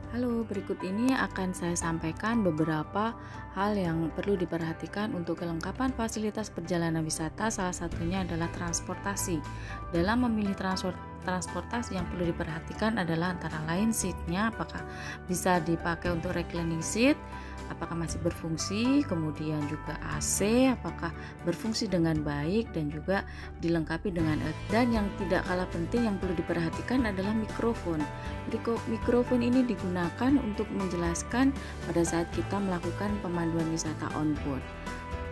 Halo, berikut ini akan saya sampaikan beberapa hal yang perlu diperhatikan untuk kelengkapan fasilitas perjalanan wisata. Salah satunya adalah transportasi. Dalam memilih transportasi yang perlu diperhatikan adalah antara lain seatnya, apakah bisa dipakai untuk reclining seat, apakah masih berfungsi, kemudian juga AC, apakah berfungsi dengan baik, dan juga dilengkapi dengan dan yang tidak kalah penting yang perlu diperhatikan adalah mikrofon. Mikrofon ini digunakan untuk menjelaskan pada saat kita melakukan pemanduan wisata on board.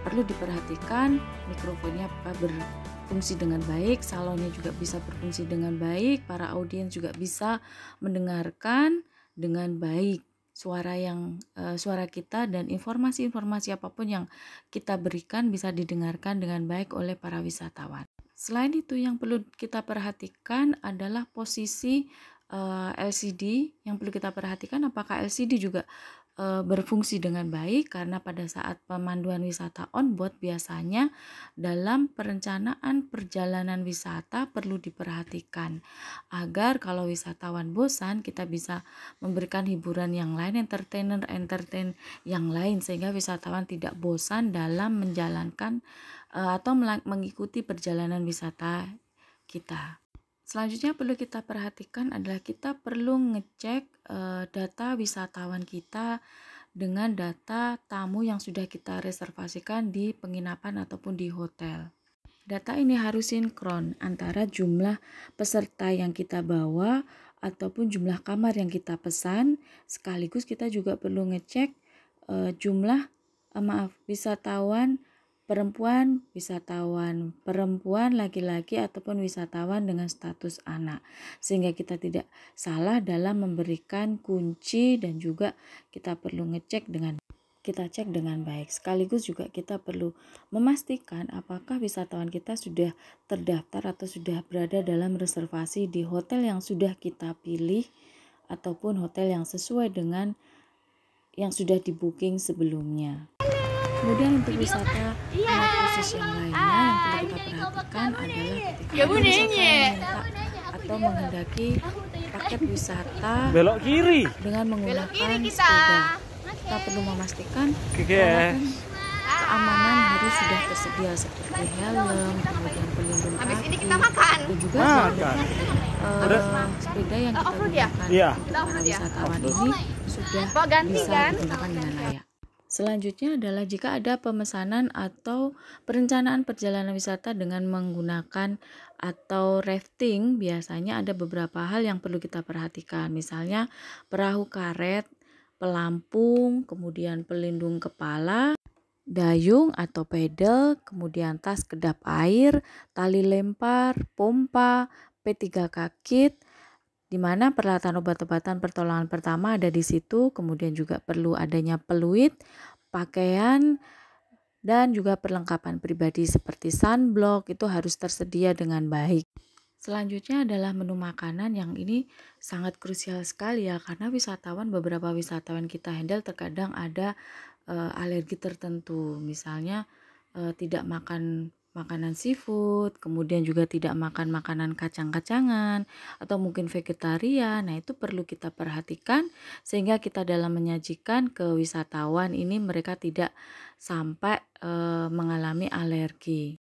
Perlu diperhatikan mikrofonnya apakah berfungsi dengan baik, salonnya juga bisa berfungsi dengan baik, para audiens juga bisa mendengarkan dengan baik suara kita, dan informasi-informasi apapun yang kita berikan bisa didengarkan dengan baik oleh para wisatawan. Selain itu, yang perlu kita perhatikan adalah posisi LCD. Yang perlu kita perhatikan apakah LCD juga berfungsi dengan baik, karena pada saat pemanduan wisata on board biasanya dalam perencanaan perjalanan wisata perlu diperhatikan agar kalau wisatawan bosan kita bisa memberikan hiburan yang lain, entertain yang lain, sehingga wisatawan tidak bosan dalam menjalankan atau mengikuti perjalanan wisata kita. Selanjutnya perlu kita perhatikan adalah kita perlu ngecek data wisatawan kita dengan data tamu yang sudah kita reservasikan di penginapan ataupun di hotel. Data ini harus sinkron antara jumlah peserta yang kita bawa ataupun jumlah kamar yang kita pesan, sekaligus kita juga perlu ngecek jumlah wisatawan perempuan, laki-laki ataupun wisatawan dengan status anak, sehingga kita tidak salah dalam memberikan kunci, dan juga kita perlu cek dengan baik. Sekaligus juga kita perlu memastikan apakah wisatawan kita sudah terdaftar atau sudah berada dalam reservasi di hotel yang sudah kita pilih ataupun hotel yang sesuai dengan yang sudah di-booking sebelumnya. Kemudian untuk wisata anak khusus yang lainnya yang perlu kita perhatikan adalah ketika wisatawan minta atau menghendaki paket wisata belok kiri dengan menggunakan sepeda. Kita perlu memastikan peralatan keamanan harus sudah tersedia seperti helm, kemudian pelindung kaki, dan juga sepeda yang kita gunakan para wisatawan ini sudah bisa digunakan dengan layak. Selanjutnya adalah jika ada pemesanan atau perencanaan perjalanan wisata dengan menggunakan atau rafting, biasanya ada beberapa hal yang perlu kita perhatikan. Misalnya perahu karet, pelampung, kemudian pelindung kepala, dayung atau pedal, kemudian tas kedap air, tali lempar, pompa, P3K kit, di mana peralatan obat-obatan pertolongan pertama ada di situ, kemudian juga perlu adanya peluit, pakaian, dan juga perlengkapan pribadi seperti sunblock itu harus tersedia dengan baik. Selanjutnya adalah menu makanan, yang ini sangat krusial sekali ya, karena beberapa wisatawan kita handle terkadang ada alergi tertentu, misalnya tidak makan makanan seafood, kemudian juga tidak makan makanan kacang-kacangan, atau mungkin vegetarian. Nah, itu perlu kita perhatikan sehingga kita dalam menyajikan ke wisatawan ini mereka tidak sampai mengalami alergi.